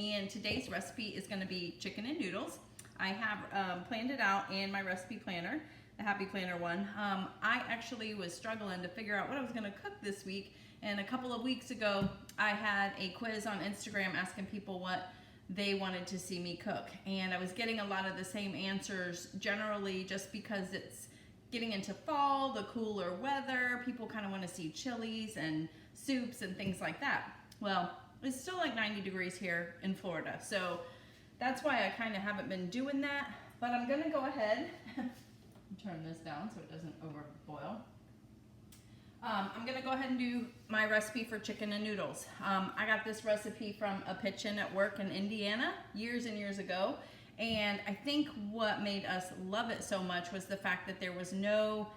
and today's recipe is going to be chicken and noodles. I have planned it out in my recipe planner, the Happy Planner one. I actually was struggling to figure out what I was going to cook this week, and a couple of weeks ago I had a quiz on Instagram asking people what they wanted to see me cook, and I was getting a lot of the same answers generally just because it's getting into fall, the cooler weather, people kind of want to see chilies and soups and things like that. Well, it's still like 90 degrees here in Florida, so that's why I kind of haven't been doing that, but I'm gonna go ahead and turn this down so it doesn't overboil. I'm gonna go ahead and do my recipe for chicken and noodles. I got this recipe from a pitch-in at work in Indiana years and years ago, and I think what made us love it so much was the fact that there was no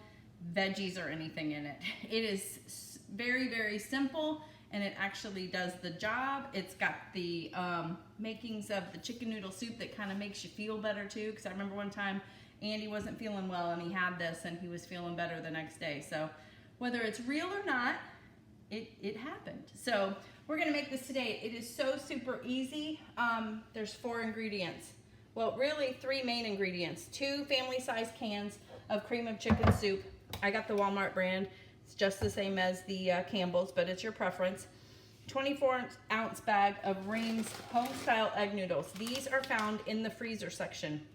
veggies or anything in it. It is very, very simple, and it actually does the job. It's got the makings of the chicken noodle soup that kind of makes you feel better too, because I remember one time Andy wasn't feeling well and he had this and he was feeling better the next day. So whether it's real or not, it happened. So we're gonna make this today. It is so super easy. There's 4 ingredients. Well, really 3 main ingredients. 2 family-sized cans of cream of chicken soup. I got the Walmart brand. It's just the same as the Campbell's, but it's your preference. 24-ounce bag of Ream's home-style egg noodles. These are found in the freezer section.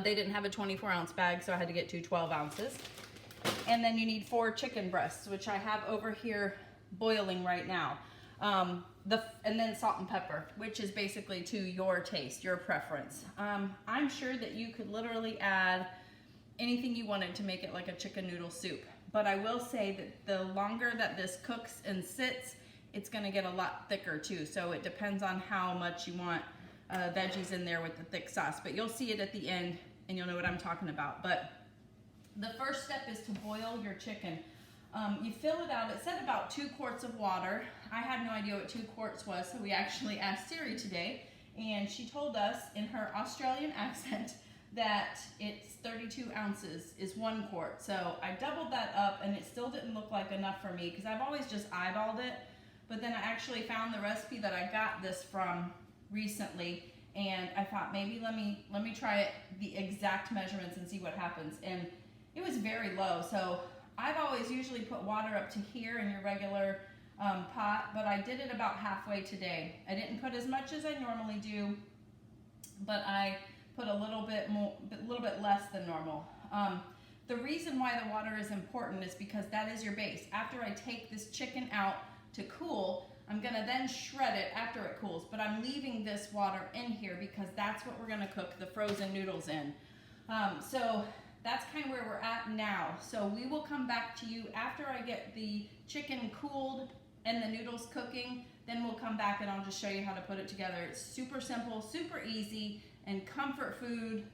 They didn't have a 24-ounce bag, so I had to get 2 12 ounces. And then you need 4 chicken breasts, which I have over here boiling right now. And then salt and pepper, which is basically to your taste, your preference. I'm sure that you could literally add anything you wanted to make it like a chicken noodle soup. But I will say that the longer that this cooks and sits, it's gonna get a lot thicker too. So it depends on how much you want veggies in there with the thick sauce. But you'll see it at the end and you'll know what I'm talking about. But the first step is to boil your chicken. You fill it out. It said about 2 quarts of water. I had no idea what 2 quarts was, so we actually asked Siri today, and she told us in her Australian accent that it's 32 ounces is 1 quart. So I doubled that up, and it still didn't look like enough for me because I've always just eyeballed it. But then I actually found the recipe that I got this from recently, and I thought maybe let me try it the exact measurements and see what happens. And it was very low, so I've always usually put water up to here in your regular pot, but I did it about halfway today. I didn't put as much as I normally do, but I put a little bit less than normal. The reason why the water is important is because that is your base. After I take this chicken out to cool, I'm gonna then shred it after it cools, but I'm leaving this water in here because that's what we're gonna cook the frozen noodles in. So that's kind of where we're at now. So we will come back to you after I get the chicken cooled and the noodles cooking, then we'll come back and I'll just show you how to put it together. It's super simple, super easy, and comfort food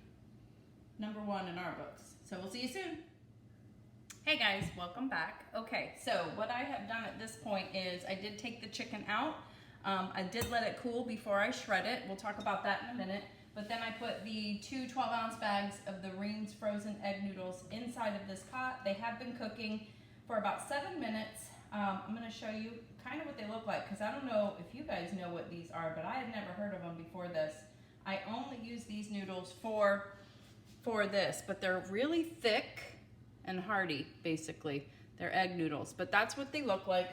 #1 in our books. So we'll see you soon. Hey guys, welcome back. Okay, so what I have done at this point is I did take the chicken out. I did let it cool before I shred it. We'll talk about that in a minute. But then I put the 2 12-ounce bags of the Ream's frozen egg noodles inside of this pot. They have been cooking for about 7 minutes. I'm gonna show you kind of what they look like, because I don't know if you guys know what these are, but I had never heard of them before this. I only use these noodles for this, but they're really thick and hearty, basically. They're egg noodles, but that's what they look like.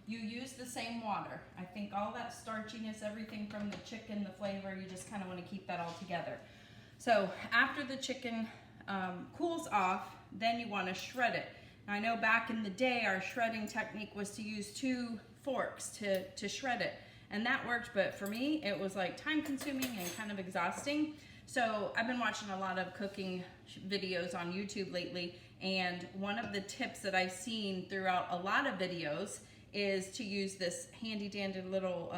You use the same water. I think all that starchiness, everything from the chicken, the flavor, you just kind of want to keep that all together. So after the chicken cools off, then you want to shred it. Now, I know back in the day, our shredding technique was to use 2 forks to shred it. And that worked, but for me, it was like time consuming and kind of exhausting. So I've been watching a lot of cooking videos on YouTube lately, and one of the tips that I've seen throughout a lot of videos is to use this handy dandy little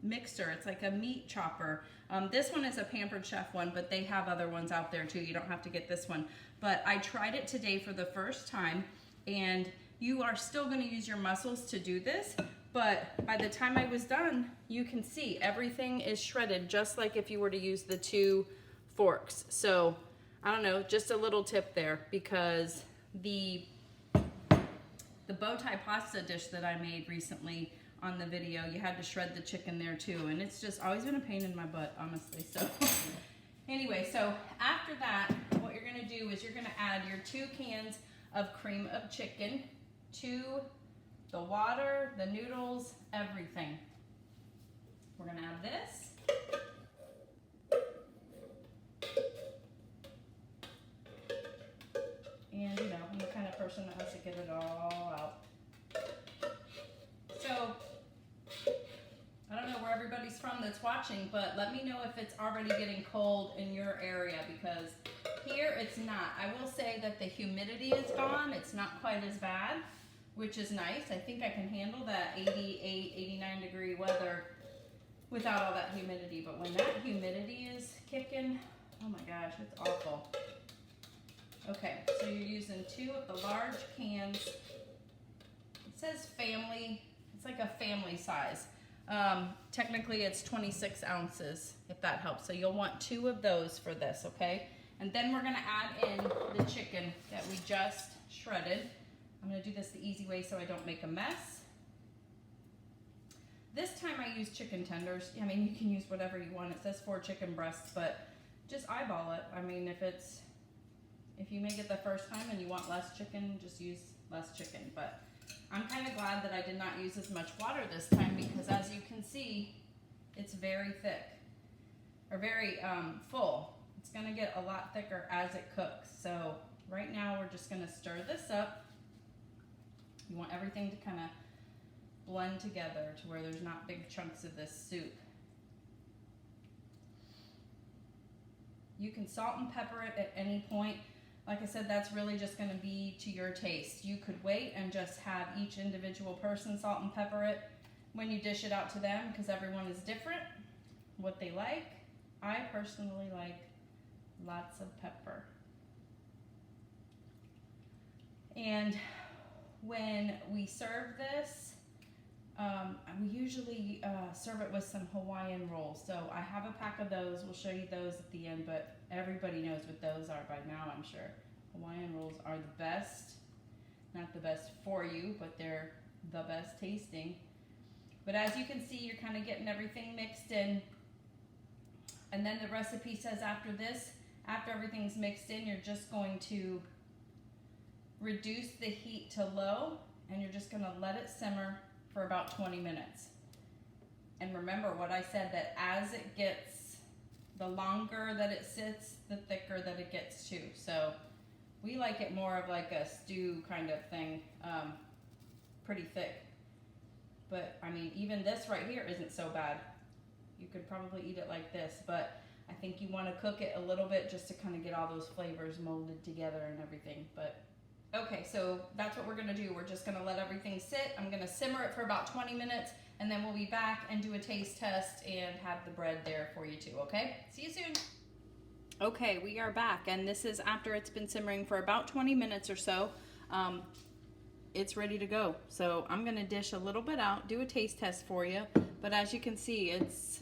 mixer. It's like a meat chopper. This one is a Pampered Chef one, but they have other ones out there too. You don't have to get this one. But I tried it today for the first time, and you are still gonna use your muscles to do this, but by the time I was done, you can see everything is shredded just like if you were to use the 2 forks. So I don't know, just a little tip there, because the bow tie pasta dish that I made recently on the video. You had to shred the chicken there too, and it's just always been a pain in my butt, honestly. So anyway, so after that, what you're gonna do is you're gonna add your 2 cans of cream of chicken to the water, the noodles, everything. We're gonna add this. And you know, I'm the kind of person that has to get it all out. So, I don't know where everybody's from that's watching, but let me know if it's already getting cold in your area, because here it's not. I will say that the humidity is gone. It's not quite as bad, which is nice. I think I can handle that 88, 89 degree weather without all that humidity. But when that humidity is kicking, oh my gosh, it's awful. Okay, so you're using 2 of the large cans. It says family, it's like a family size. Technically it's 26 ounces, if that helps. So you'll want 2 of those for this, okay? And then we're gonna add in the chicken that we just shredded. I'm gonna do this the easy way so I don't make a mess. This time I use chicken tenders. I mean, you can use whatever you want. It says 4 chicken breasts, but just eyeball it. I mean, if you make it the first time and you want less chicken, just use less chicken. But I'm kind of glad that I did not use as much water this time, because as you can see, it's very thick, or very full. It's gonna get a lot thicker as it cooks. So right now we're just gonna stir this up. You want everything to kind of blend together to where there's not big chunks of this soup. You can salt and pepper it at any point. Like I said, that's really just gonna be to your taste. You could wait and just have each individual person salt and pepper it when you dish it out to them, because everyone is different, what they like. I personally like lots of pepper. And when we serve this, we usually serve it with some Hawaiian rolls. So I have a pack of those. We'll show you those at the end, but everybody knows what those are by now, I'm sure. Hawaiian rolls are the best. Not the best for you, but they're the best tasting. But as you can see, you're kind of getting everything mixed in. And then the recipe says after this, after everything's mixed in, you're just going to reduce the heat to low, and you're just gonna let it simmer for about 20 minutes. And remember what I said, that as it gets, the longer that it sits, the thicker that it gets too. So we like it more of like a stew kind of thing, pretty thick. But I mean, even this right here isn't so bad. You could probably eat it like this, but I think you want to cook it a little bit just to kind of get all those flavors molded together and everything. But okay, so that's what we're gonna do. We're just gonna let everything sit. I'm gonna simmer it for about 20 minutes, and then we'll be back and do a taste test and have the bread there for you too, okay? See you soon. Okay, we are back, and this is after it's been simmering for about 20 minutes or so. It's ready to go. So I'm gonna dish a little bit out, do a taste test for you. But as you can see, it's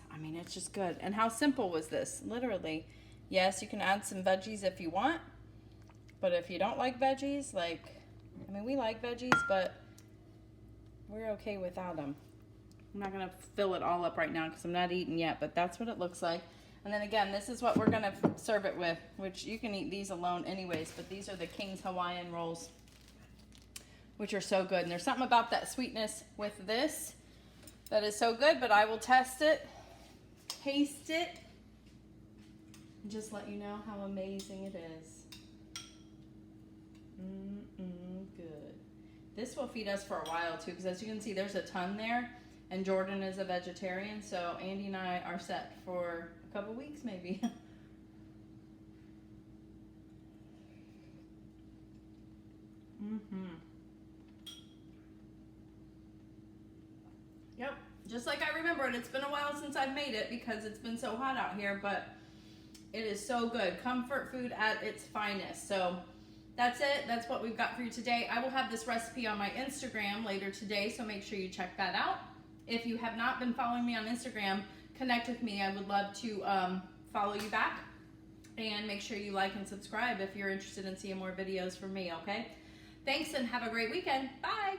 just good. And how simple was this? Literally, yes, you can add some veggies if you want. But if you don't like veggies, we like veggies, but we're okay without them. I'm not gonna fill it all up right now because I'm not eating yet, but that's what it looks like. And then again, this is what we're gonna serve it with, which you can eat these alone anyways, but these are the King's Hawaiian rolls, which are so good. And there's something about that sweetness with this that is so good, but I will test it, taste it, and just let you know how amazing it is. Good. This will feed us for a while too, because as you can see, there's a ton there, and Jordan is a vegetarian, so Andy and I are set for a couple weeks maybe. Yep, just like I remember it. It's been a while since I've made it because it's been so hot out here, but it is so good. Comfort food at its finest. So that's it. That's what we've got for you today. I will have this recipe on my Instagram later today, so make sure you check that out. If you have not been following me on Instagram, connect with me. I would love to follow you back, and make sure you like and subscribe if you're interested in seeing more videos from me, okay? Thanks, and have a great weekend. Bye.